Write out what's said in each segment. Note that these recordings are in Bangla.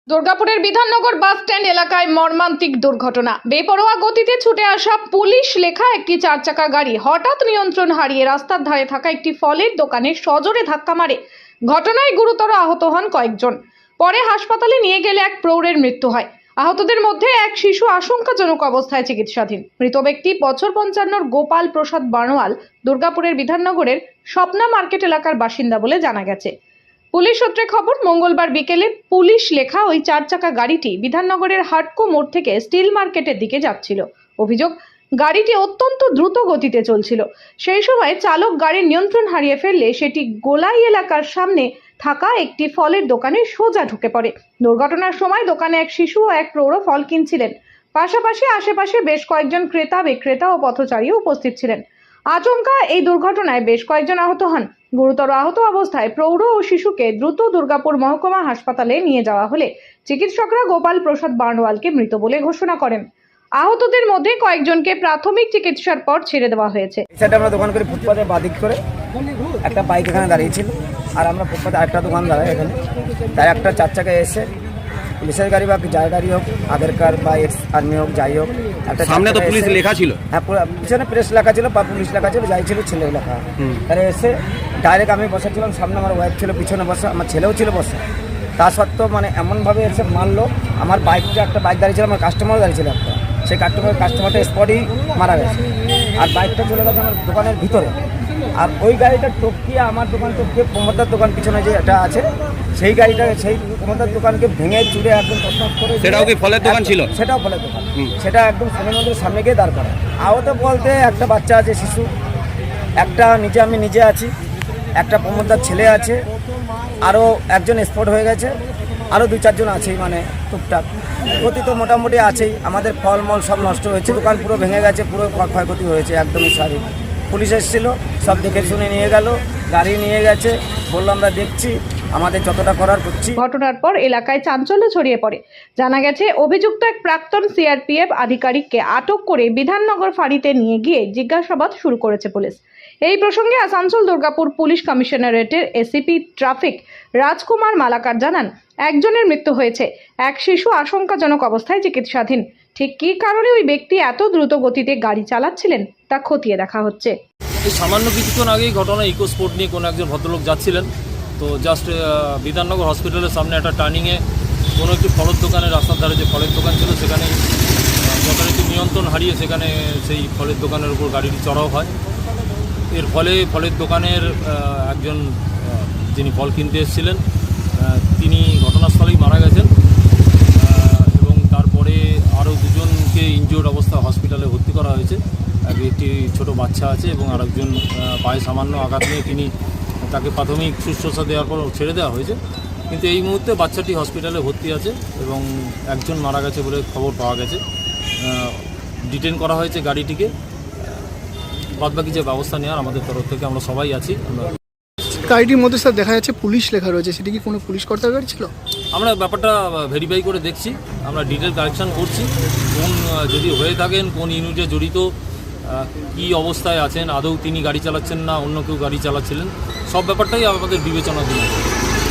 দুর্গাপুরের বিধাননগর বাস স্ট্যান্ড এলাকায় মর্মান্তিক দুর্ঘটনা। বেপরোয়া গতিতে ছুটে আসা পুলিশ লেখা একটি চারচাকা গাড়ি হঠাৎ নিয়ন্ত্রণ হারিয়ে রাস্তার ধারে থাকা একটি ফলের দোকানে সজোরে ধাক্কা মারে। ঘটনায় গুরুতর আহত হন কয়েকজন। পরে হাসপাতালে নিয়ে গেলে এক প্রৌঢ়ের মৃত্যু হয়। আহতদের মধ্যে এক শিশু আশঙ্কাজনক অবস্থায় চিকিৎসাধীন। মৃত ব্যক্তি বছর 55 গোপাল প্রসাদ বানোয়াল দুর্গাপুরের বিধাননগরের স্বপ্না মার্কেট এলাকার বাসিন্দা বলে জানা গেছে। পুলিশ সূত্রে খবর, মঙ্গলবার বিকেলে পুলিশ লেখা ওই চারচাকা গাড়িটি বিধাননগরের হাটকো মোড় থেকে স্টিল মার্কেটের দিকে যাচ্ছিল। অভিযোগ, গাড়িটি অত্যন্ত দ্রুত গতিতে চলছিল। সেই সময় চালক গাড়ির নিয়ন্ত্রণ হারিয়ে ফেললে সেটি গোলাই এলাকার সামনে থাকা একটি ফলের দোকানে সোজা ঢুকে পড়ে। দুর্ঘটনার সময় দোকানে এক শিশু ও এক প্রৌঢ় ফল কিনছিলেন। পাশাপাশি আশেপাশে বেশ কয়েকজন ক্রেতা বিক্রেতা ও পথচারীও উপস্থিত ছিলেন। আচমকা এই দুর্ঘটনায় বেশ কয়েকজন আহত হন। গুরুতর আহত অবস্থায় প্রৌঢ় ও শিশুকে দ্রুত দুর্গাপুর মহকুমা হাসপাতালে নিয়ে যাওয়া হলে চিকিৎসকরা গোপাল প্রসাদ বানোয়ালকে মৃত বলে ঘোষণা করেন। আহতদের মধ্যে কয়েকজনকে প্রাথমিক চিকিৎসার পর ছেড়ে দেওয়া হয়েছে। সেটা আমরা দোকান করে ফুটপাতে বাদিক করে একটা বাইক এখানে দাঁড়িয়েছিল, আর আমরা ফুটপাতে আরেকটা দোকান দাঁড়াই এখানে। তাই একটা চার চাকায় এসে পুলিশের গাড়ি বা যার গাড়ি হোক, আগেরকার বা এক্স আর্মি হোক, যাই হোক, একটা সামনে তো পুলিশ লেখা ছিল, হ্যাঁ পিছনে প্রেস লেখা ছিল বা পুলিশ লেখা ছিল, যাই ছিল ছেলে লেখা। তারা এসে ডাইরেক্ট আমি বসেছিলাম, সামনে আমার ওয়াইফ ছিল, পিছনে বসা আমার ছেলেও ছিল বসে। তা সত্ত্বেও মানে এমনভাবে এসে মারলো, আমার বাইকটা একটা বাইক দাঁড়িয়ে ছিল, আমার কাস্টমার দাঁড়িয়ে ছিল একটা, সেই কাস্টমারটা স্পটেই মারা গেছে। আর বাইকটা চলে গেছে আমার দোকানের ভিতরে। আর ওই গাড়িটা টপকিয়ে আমার দোকান টপকিয়ে প্রমোদার দোকান পিছনে যে এটা আছে সেই গাড়িটা, সেই প্রমোদার দোকানকে ভেঙে চুড়ে একদম তছনছ করে। সেটাও কি ফলের দোকান ছিল? সেটাও ফলের দোকান। সেটা একদম শনি মন্দিরের সামনে গিয়ে দাঁড় করা। আহত বলতে একটা বাচ্চা আছে, শিশু একটা, নিচে আমি নিজে আছি, একটা প্রমোদার ছেলে আছে, আরও একজন স্পট হয়ে গেছে, আরও 2-4 জন আছেই, মানে টুকটাক ক্ষতি তো মোটামুটি আছেই। আমাদের ফলমল সব নষ্ট হয়েছে, দোকান পুরো ভেঙে গেছে, পুরো ক্ষয়ক্ষতি হয়েছে একদমই সারি। পুলিশ এসেছিলো, সব দেখে শুনে নিয়ে গেল, গাড়ি নিয়ে গেছে, বললো আমরা দেখছি, আমাদের যতটা করার করছি। ঘটনার পর এলাকায় চাঞ্চল্য ছড়িয়ে পড়ে। জানা গেছে অভিযুক্ত এক প্রাক্তন সিআরপিএফ আধিকারিককে আটক করে বিধাননগর ফাঁড়িতে নিয়ে গিয়ে জিজ্ঞাসাবাদ শুরু করেছে পুলিশ। এই প্রসঙ্গে আসানসোল দুর্গাপুর পুলিশ কমিশনারেটের এসিপি ট্রাফিক রাজকুমার মালাকার জানান, একজনের মৃত্যু হয়েছে, এক শিশু আশঙ্কাজনক অবস্থায় চিকিৎসাধীন। ঠিক কী কারণে ওই ব্যক্তি এত দ্রুত গতিতে গাড়ি চালাচ্ছিলেন তা খতিয়ে দেখা হচ্ছে। এই সামান্য কিছুক্ষণ আগেই ঘটনা, ইকো স্পোর্ট নিয়ে কোনো একজন ভদ্রলোক যাচ্ছিলেন, তো জাস্ট বিধাননগর হসপিটালের সামনে একটা টার্নিংয়ে কোনো একটি ফলের দোকানে, রাস্তার ধারে যে ফলের দোকান ছিল সেখানে যথারীতি নিয়ন্ত্রণ হারিয়ে সেখানে সেই ফলের দোকানের উপর গাড়িটি চড়াও হয়। এর ফলে ফলের দোকানের একজন যিনি ফল কিনতে এসেছিলেন তিনি ঘটনাস্থলেই মারা গেছেন, এবং তারপরে আরও দুজনকে ইনজিওর্ড অবস্থা হসপিটালে ভর্তি করা হয়েছে। একটি ছোট বাচ্চা আছে এবং আরেকজন পায়ে সামান্য আঘাত নিয়ে তাকে প্রাথমিক শুশ্রূষা দেওয়ার পর ছেড়ে দেওয়া হয়েছে। কিন্তু এই মুহূর্তে বাচ্চাটি হসপিটালে ভর্তি আছে এবং একজন মারা গেছে বলে খবর পাওয়া গেছে। ডিটেন করা হয়েছে গাড়িটিকে। বাদবাকি যে ব্যবস্থা নেওয়ার আমাদের তরফ থেকে আমরা সবাই আছি। গাড়িটির মধ্যে স্যার দেখা যাচ্ছে পুলিশ লেখা রয়েছে, সেটা কি কোনো পুলিশ কর্তার গাড়ি ছিল? আমরা ব্যাপারটা ভেরিফাই করে দেখছি, আমরা ডিটেল কালেকশন করছি, কোন যদি হয়ে থাকেন কোন ইউনিটে জড়িত, কী অবস্থায় আছেন, আদৌ তিনি গাড়ি চালাচ্ছেন না অন্য কেউ গাড়ি চালাচ্ছিলেন, সব ব্যাপারটাই আমাদের বিবেচনাধীন।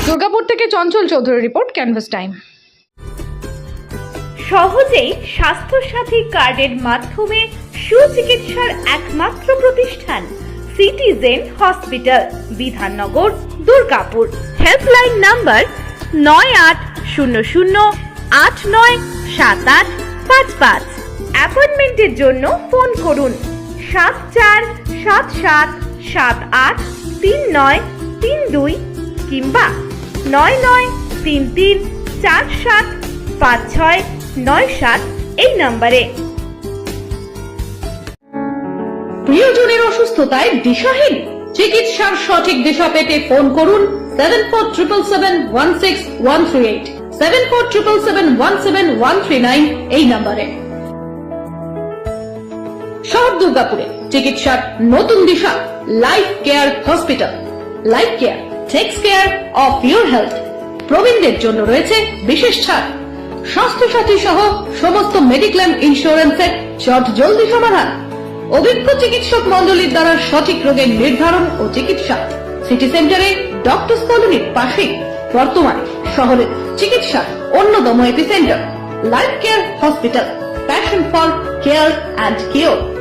দুর্গাপুর থেকে Chanchal Chowdhury report, canvas time. সহজেই স্বাস্থ্যসাথী কার্ডের মাধ্যমে সুচিকিৎসার একমাত্র প্রতিষ্ঠান citizen hospital, Bidhannagar, Durgapur. Helpline number 9800897855। অ্যাপয়েন্টমেন্টের জন্য ফোন করুন 7477783932 কিংবা 9933475697 এই নম্বরে। প্রিয়জনের অসুস্থতায় দিশাহীন, চিকিৎসার সঠিক দিশা পেতে ফোন করুন 7477716138, 7477717139 এই নম্বরে। শহর দুর্গাপুরে চিকিৎসার নতুন দিশা, Life Care hospital. Life Care takes care of your health. প্রবীণদের জন্য রয়েছে বিশেষ ছাড়। স্বাস্থ্যসাথী সহ সমস্ত মেডিক্লেম ইন্স্যুরেন্সের জলদি সমাধান। অভিজ্ঞ চিকিৎসক মন্ডলীর দ্বারা সঠিক রোগের নির্ধারণ ও চিকিৎসা। সিটি সেন্টারে ডক্টরস কলোনির পাশেই বর্তমানে শহরে চিকিৎসার অন্যতম epicentre life Care hospital, passion for care and cure.